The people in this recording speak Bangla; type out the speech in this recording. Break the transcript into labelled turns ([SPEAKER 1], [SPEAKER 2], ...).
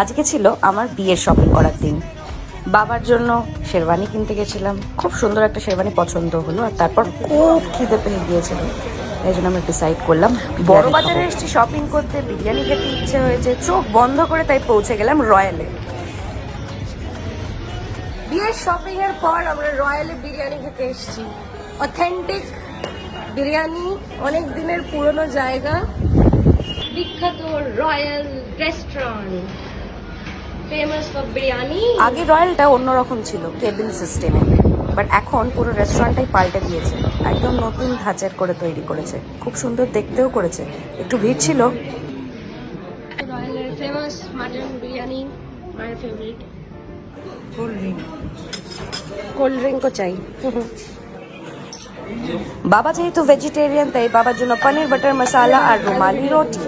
[SPEAKER 1] আজকে ছিল আমার বিয়ের শপিং করার দিন। বাবার জন্য শেরওয়ানি কিনতে গেছিলাম, খুব সুন্দর একটা শেরওয়ানি পছন্দ হলো, আর তারপর খুব খিদে পেয়ে গিয়েছিল, এই জন্য আমরা ডিসাইড করলাম বড় বাজারে এসেছি শপিং করতে, বিরিয়ানি খেতে ইচ্ছে হয়েছে, চোখ বন্ধ করে তাই পৌঁছে গেলাম রয়্যালে। বিয়ের শপিং এর পর আমরা রয়্যালে বিরিয়ানি খেতে এসেছি। অথেন্টিক বিরিয়ানি, অনেক দিনের পুরনো জায়গা, বিখ্যাত royal restaurant, famous for biryani. আগে রয়্যালটা অন্যরকম ছিল, কেবিন সিস্টেমে, বাট এখন পুরো রেস্টুরেন্টটাই পাল্টে দিয়েছে, একদম নতুন ধাঁচের করে তৈরি করেছে, খুব সুন্দর দেখতেও করেছে। একটু ভিড় ছিল।
[SPEAKER 2] রয়্যালের famous mutton biryani, my favourite.
[SPEAKER 1] Cold ড্রিঙ্কও চাই। বাবা যেহেতু ভেজিটেরিয়ান, তাই বাবার জন্য পনির বাটার মশালা আর রুমালি রুটি।